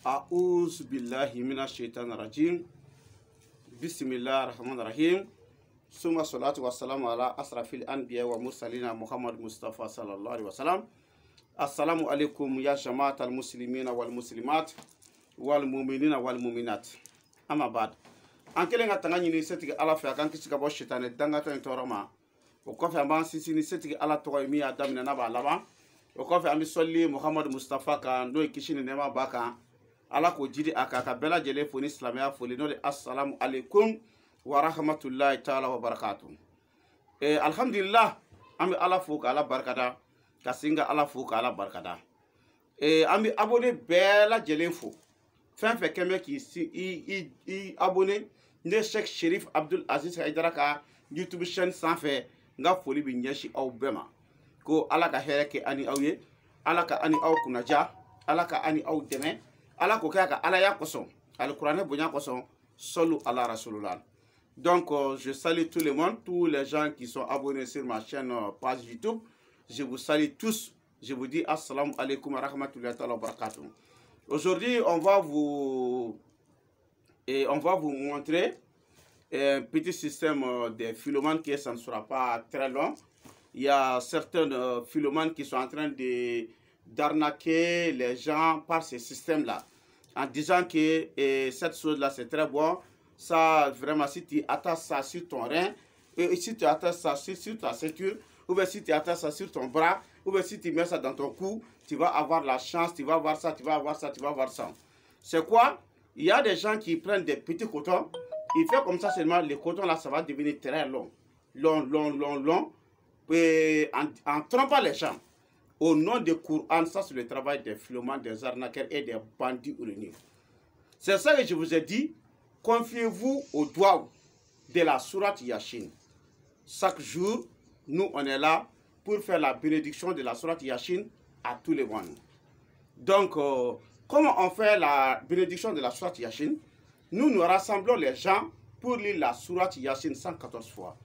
A'udhu billahi minash shaitanir rajim. Bismillahir rahmanir rahim. Summa salatu wassalamu ala asrafil anbiya wa mursalina Muhammad Mustafa sallallahu alaihi wasallam. Assalamu alaikum ya jama'atal muslimina wal muslimat wal mu'minina wal mu'minat. Amma ba'd. An kelen ka tanga ɲini setigi ala fɛ a kan kisi ka bɔ shaitanɛ dangatɔ in tɔɔrɔ ma. O kɔfɛ an b'an sinsin setigi ala tɔgɔ ye min y'a daminɛ n'a b'a laban. O kɔfɛ an bɛ sɔli Muhammad Mustafa kan n'o ye kisi ni nɛɛma b'a kan. Ala ko jidi a kan ka bɛɛ lajɛlen fo ni silamɛya foli n'o de assalamu alaikum wa rahmatullahi ta'ala wa barakatuh. Alhamdulillah an bɛ ala fo ka ala barikada ka sin ka ala fo ka ala barikada. An bɛ abonné bɛɛ lajɛlen fo fɛn fɛn kɛn bɛ k'i abonné ne Cheikh Cherif Abdul Aziz Haidara ka YouTube chaîne sanfɛ n ka foli bɛ ɲɛsin aw bɛɛ ma ko ala ka hɛrɛ kɛ ani aw ye, ala ka ani aw kunnaja, ala ka ani aw dɛmɛ, ala ko kɛ ka alaya kosɔn alikuranɛ bonya kosɔn solu ala rasulullah. Donc je salue tout le monde, tous les gens qui sont abonnés sur ma chaîne page YouTube. Je vous salue tous. Je vous dis assalamu alaikum wa rahmatullahi wa barakatuh. Aujourd'hui, on va vous montrer un petit système de philomanes qui ça ne sera pas très long. Il y a certains philomanes qui sont en train d'arnaquer les gens par ce système-là, en disant que cette chose-là c'est très bon. Ça, vraiment, si tu attaches ça sur ton rein, et si tu attaches ça sur ta ceinture, ou bien si tu attaches ça sur ton bras, ou bien si tu mets ça dans ton cou, tu vas avoir la chance, tu vas avoir ça, tu vas avoir ça, tu vas avoir ça. C'est quoi? Il y a des gens qui prennent des petits cotons, ils font comme ça seulement, les cotons là, ça va devenir très long. Long. Et en trompant les gens. Au nom du Coran, ça c'est le travail des philomanes, des arnaqueurs et des bandits uriniers. C'est ça que je vous ai dit. Confiez-vous au doigt de la sourate Yasin. Chaque jour, nous on est là pour faire la bénédiction de la sourate Yasin à tous les mois. Donc, comment on fait la bénédiction de la sourate Yasin? Nous rassemblons les gens pour lire la sourate Yasin 114 fois.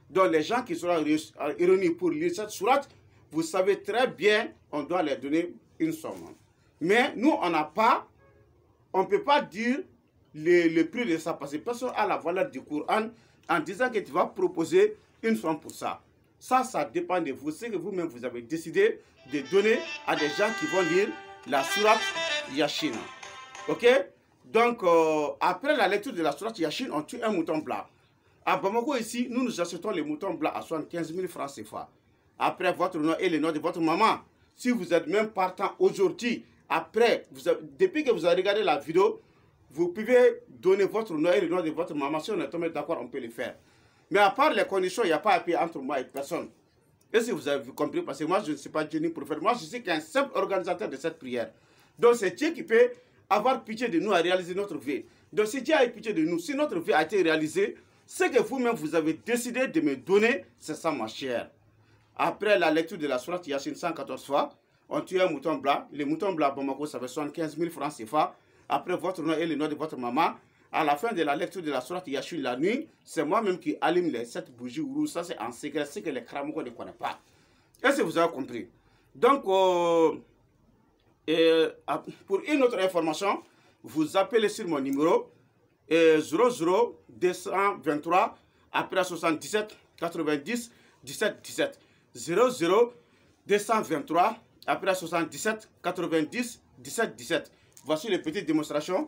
Donc, les gens qui seront réunis pour lire cette sourate, vous savez très bien, on doit leur donner une somme. Mais nous, on ne peut pas dire le prix de ça, parce que personne n'a la valeur du Coran en disant que tu vas proposer une somme pour ça. Ça dépend de vous. C'est que vous-même, vous avez décidé de donner à des gens qui vont lire la sourate Yasin. Ok? Donc, après la lecture de la sourate Yasin, on tue un mouton blanc. À Bamako, ici, nous achetons les moutons blancs à 75 000 francs CFA. Après votre nom et le nom de votre maman, si vous êtes même partant aujourd'hui, après, depuis que vous avez regardé la vidéo, vous pouvez donner votre nom et le nom de votre maman. Si on est tombé d'accord, on peut le faire. Mais à part les conditions, il n'y a pas à payer entre moi et personne. Et si vous avez compris, parce que moi, je ne suis pas génie prophète. Moi, je suis qu'un simple organisateur de cette prière. Donc, c'est Dieu qui peut avoir pitié de nous à réaliser notre vie. Donc, si Dieu a eu pitié de nous, si notre vie a été réalisée, c'est que vous-même, vous avez décidé de me donner, c'est ça, ma chère. Après la lecture de la sourate Yasin 114 fois, on tue un mouton blanc. Le mouton blanc à Bamako, ça fait 75 000 francs CFA. Après votre nom et le nom de votre maman, à la fin de la lecture de la sourate Yasin la nuit, c'est moi-même qui allume les 7 bougies rouges. Ça, c'est en secret, c'est que les Kramoko ne connaissent pas. Est-ce que vous avez compris? Donc, pour une autre information, vous appelez sur mon numéro 00 223 après 77 90 17 17. 00 223 après 77 90 17 17. Voici les petites démonstrations.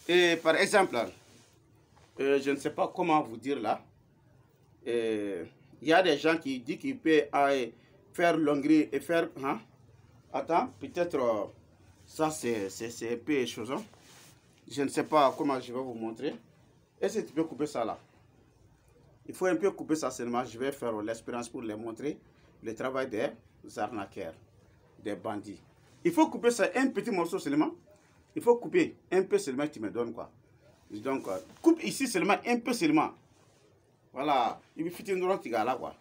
Et par exemple, je ne sais pas comment vous dire là. Il y a des gens qui disent qu'ils peuvent faire l'ongri et faire. Hein? Attends, peut-être ça c'est un peu chose. Hein? Je ne sais pas comment je vais vous montrer. Est-ce que tu peux couper ça là? Il faut un peu couper ça seulement. Je vais faire l'expérience pour les montrer le travail des arnaqueurs, des bandits. Il faut couper ça un petit morceau seulement. Il faut couper un peu seulement, tu me donnes quoi. Donc, coupe ici seulement, un peu seulement. Voilà. Il faut fitir une tiga là quoi.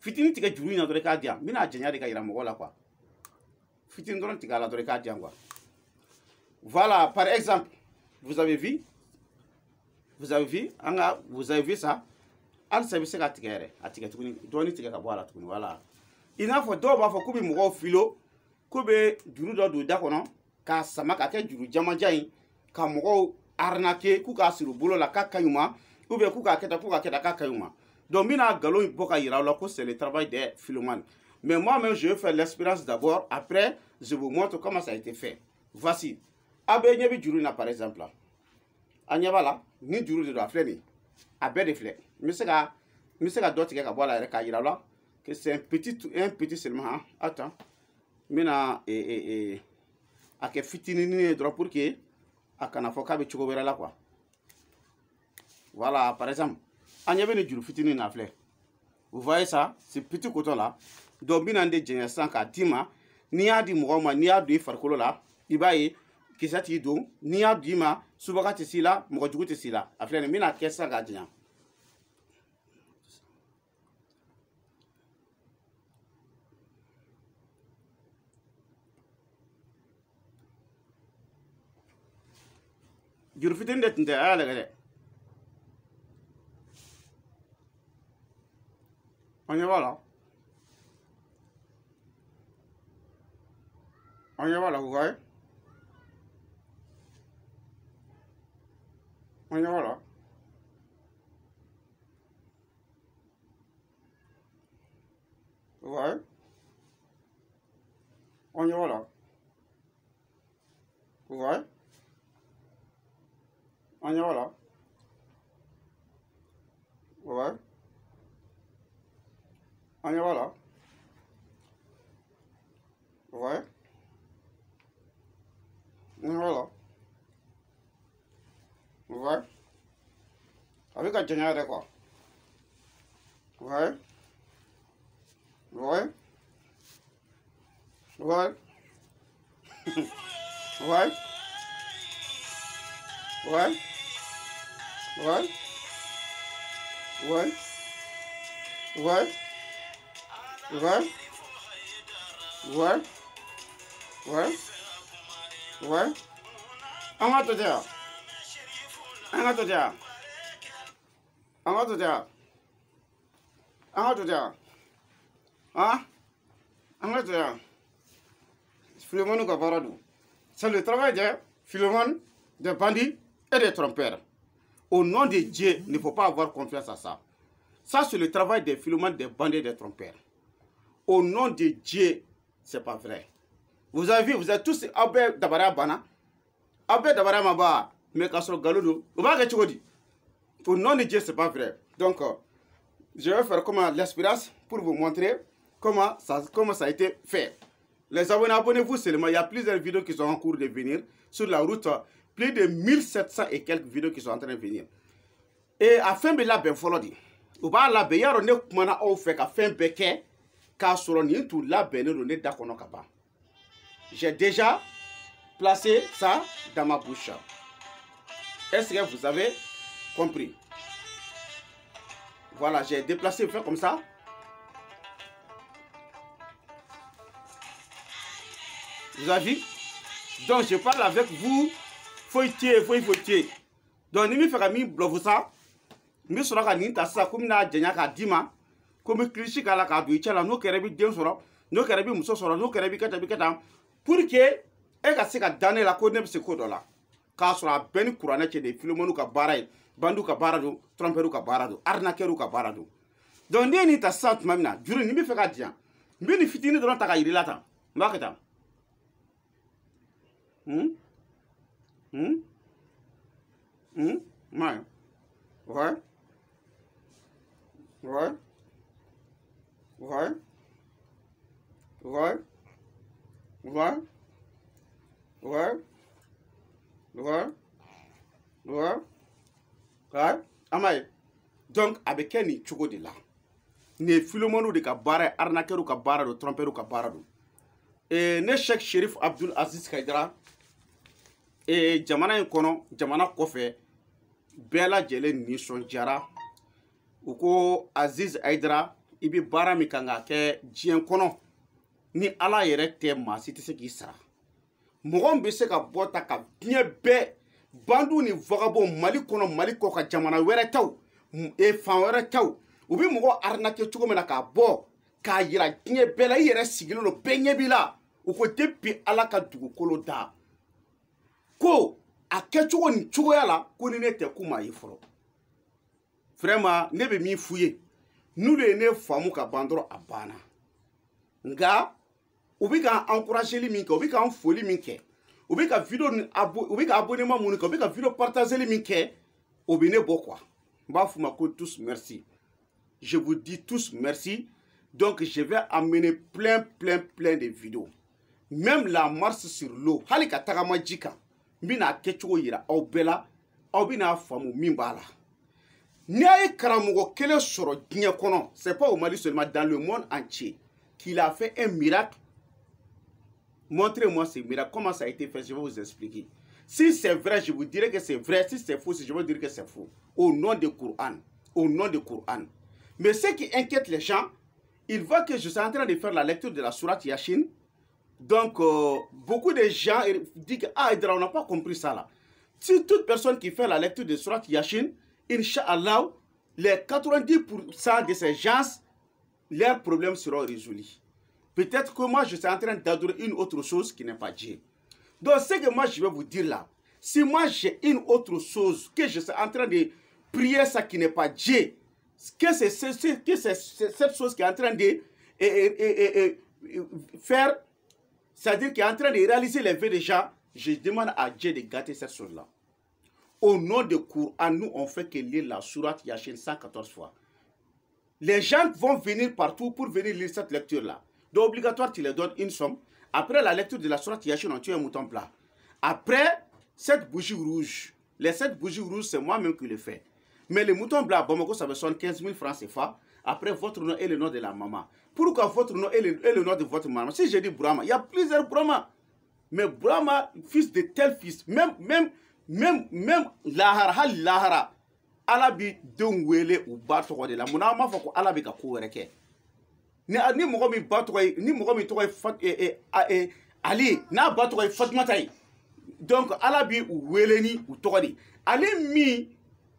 Fitir une tiga juru dans le cas d'yam. Mina jenya de kaira mogola quoi. Fitir une tiga là dans le cas d'yam quoi. Voilà, par exemple, vous avez vu ça. Al sabi se ka tigere, a tigere tukuni, doni tigere ka boala tukuni, voilà. Il n'a faut d'abord faut couper mon filo, couper du do da kono, k'a sama k'a kɛ juru jamajan ye ka mɔgɔw arnaquer k'u k'a siri u bolo la k'a ka ɲi u ma ou bien k'u k'a kɛ tan k'u k'a kɛ tan k'a ka ɲi u ma. Donc n bɛna nkalon bɔ ka yira aw la ko c'est le travail des Philomane. Mais moi-même je vais faire l'expérience d'abord, après je vous montre comment ça a été fait. Voici. A bɛ ɲɛ bɛ juru in na par exemple a ɲɛ b'a la ni juru de don a filɛ nin ye a bɛɛ de filɛ n bɛ se ka dɔ tigɛ ka bɔ a la yɛrɛ k'a yira aw la que c'est un petit seulement hein. Attends n bɛna a kɛ fitininin ye dɔrɔn pour que a kana fɔ k'a bɛ cogo wɛrɛ la quoi. Voilà par exemple a ɲɛ bɛ nin juru fitinin na filɛ vous voyez ça c'est petit coton là donc n bɛna n de jɛngɛ sisan k'a d'i ma n'i y'a di mɔgɔw ma n'i y'a don i farikolo la i b'a ye kisɛ t'i don n'i y'a d'i ma subaga tɛ s'i la mɔgɔ jugu tɛ s'i la a filɛ nin n bɛna kɛ sisan k'a janya. Juru fitinin de tun tɛ a y'a lajɛ dɛ an ɲɛ b'a la an ɲɛ b'a la vous voyez an ɲɛ b'a la vous voyez an ɲɛ b'a la vous voyez an ɲɛ b'a la vous voyez an ɲɛ b'a la vous voyez an ɲɛ b'a la vous voyez a bɛ ka janya yɛrɛ quoi vous voyez vous voyez vous voyez vous voyez ouais ouais ouais ouais ouais ouais ouais ouais an ka to ten an ka to ten an ka to ten an ka to ten hein an ka to ten Philomane ka baara don c'est le travail de Philomane des bandits et des trompeurs. Au nom de Dieu, il ne faut pas avoir confiance à ça. Ça, c'est le travail des Philomane, des bandits et des trompeurs. Au nom de Dieu, c'est pas vrai. Vous avez vu, vous êtes tous Abé Dabara Bana, Abé Dabara Maba, mais Kassoro Galoudou, vous voyez ce que je dis. Au nom de Dieu, c'est pas vrai. Donc, je vais faire comme l'expérience pour vous montrer comment ça a été fait. Les abonnés, abonnez-vous seulement. Il y a plusieurs vidéos qui sont en cours de venir sur la route. Plus de 1700 et quelques vidéos qui sont en train de venir. Et à fin de la ben folodi. Ou ba la be yaro ne kumana o fait ka fin beke ka soro ni tout la ben ne dakono kaba. J'ai déjà placé ça dans ma bouche. Est-ce que vous avez compris? Voilà, j'ai déplacé, fait comme ça. Vous avez vu? Donc je parle avec vous. Foitier. Donc, ni mi fera mi blovu ça. Mi sera ka ni ta sa comme na jenya ka dima. Comme cliché ka la ka du chala no kerebi den soro, no kerebi muso soro, no kerebi kata pour que e ka se ka dane la ko ne se ko do la. Ka sora ben Qur'an ke de Philomane ka baray, bandu ka barado, tromperu ka barado, arnaqueru ka barado. Donc ni ta sa mamina, juru ni mi fe ka dia. Mi ni fitini do ta ka yiri la ta. Mbakata. Ouais. Ouais. Ouais. Ouais. Ouais. Ouais. Ouais. Ouais. Ouais. Ouais. Amaye. Donc, avec Kenny Chugo de là. Ne Philomane de Kabara, arnaqueur ka bara do, trompeur ka bara do. Et ne Cheikh Chérif Abdul Aziz Kaidra. Et jamana in kono, jamana kɔfɛ bɛɛ lajɛlen nisɔndiyara u ko Aziz Aidara i bɛ baara min kan ka kɛ diɲɛ kɔnɔ ni Ala yɛrɛ tɛ maa si tɛ se k'i sara mɔgɔ min bɛ se ka bɔ ta ka diɲɛ bɛɛ bandu ni vagabond Mali kɔnɔ Mali kɔ ka jamana wɛrɛ taw fan wɛrɛ taw u bɛ mɔgɔ arnaquer cogo min na k'a bɔ k'a yira diɲɛ bɛɛ la i yɛrɛ sigilen don bɛɛ ɲɛ b'i la u ko depuis Ala ka dugukolo da ko a kɛcogo ni cogoya la ko ni ne tɛ kuma ye fɔlɔ vraiment ne bɛ min f'u ye n'olu ye ne faamu ka ban dɔrɔn a banna nga u bɛ ka encourageli min kɛ u bɛ ka foli min kɛ u bɛ ka vidéo u bɛ ka abonnement minnu kɛ u bɛ ka vidéo partageli min kɛ o bɛ ne bɔ quoi n b'a f'u ma ko tous merci je vous dis tous merci donc je vais amener plein de vidéos même la marche sur l'eau hali ka tagama ji kan n bɛna kɛcogo yira aw bɛɛ la aw bɛna faamu min b'a la n'i a ye karamɔgɔ kelen sɔrɔ diɲɛ kɔnɔ c'est pas au Mali seulement dans le monde entier qu'il a fait un miracle. Montrez-moi ce miracle, comment ça a été fait, je vais vous expliquer. Si c'est vrai, je vous dirai que c'est vrai. Si c'est faux, je vais vous dire que c'est faux. Au nom du Coran. Au nom du Coran. Mais ce qui inquiète les gens, ils voient que je suis en train de faire la lecture de la sourate Yasin. Donc, beaucoup de gens disent que ah, on n'a pas compris ça là. Si toute personne qui fait la lecture de la sourate Yasin, Inch'Allah, les 90% de ces gens, leurs problèmes seront résolus. Peut-être que moi, je suis en train d'adorer une autre chose qui n'est pas Dieu. Donc, ce que moi, je vais vous dire là, si moi, j'ai une autre chose, que je suis en train de prier ça qui n'est pas Dieu, que c'est cette chose qui est en train de faire, c'est-à-dire qui est en train de réaliser les vœux des gens, je demande à Dieu de gâter cette chose-là. Au nom de Coran, nous, on fait que lire la sourate Yasin 114 fois. Les gens vont venir partout pour venir lire cette lecture-là. Donc, obligatoire, tu les donnes une somme. Après la lecture de la sourate Yasin, on tue un mouton plat. Après, cette bougie rouge, les 7 bougies rouges, c'est moi-même qui le fais. Mais le mouton blanc, Bamako, ça me sonne 15 000 francs CFA. Après, votre nom et le nom de la maman. Pourquoi votre nom et le nom de votre maman? Si j'ai dit Brahma, il y a plusieurs Brahma. Mais Brahma, fils de tel fils, même Lahara, Alabi Dongwele ou Batro de la Mounama, faut Alabi Kakou ni mɔgɔ min ba tɔgɔ ye ni mɔgɔ min tɔgɔ ye Ali n'a ba tɔgɔ ye Fatumata ye donc Ala bi u wele ni u tɔgɔ de ale min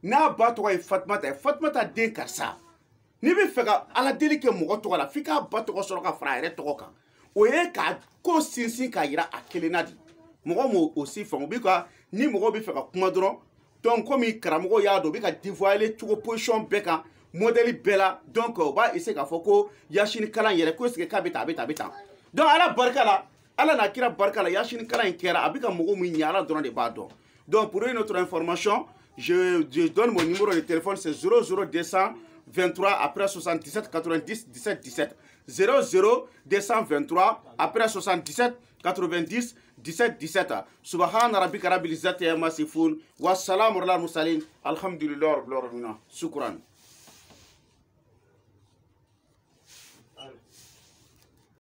n'a ba tɔgɔ ye Fatumata ye Fatumata den karisa n'i bɛ fɛ ka Ala deli kɛ mɔgɔ tɔgɔ la f'i k'a ba tɔgɔ sɔrɔ ka fara a yɛrɛ tɔgɔ kan o ye ka ko sinsin k'a yira a kelenna de mɔgɔ m'o aussi faamu bi ka ni mɔgɔ bɛ fɛ ka kuma dɔrɔn donc komi karamɔgɔ y'a dɔn u bɛ ka dévoiler cogo position bɛɛ kan modèle bella donc on va essayer k'a fɔ ko Yasin kalan yɛrɛ ko est-ce que k'a bɛ tan a bɛ tan donc Ala barika la Ala n'a kira barika la Yasin kalan in kɛra a bɛ ka mɔgɔw min ɲɛ Ala dɔrɔn de b'a dɔn donc pour une autre information je donne mon numéro de téléphone c'est 00223 après 77 90 17 17 00223 après 77 90 17 17 subhana rabbika rabbil izzati amma yasifun wa salamun alal mursalin alhamdulillahi rabbil alamin shukran.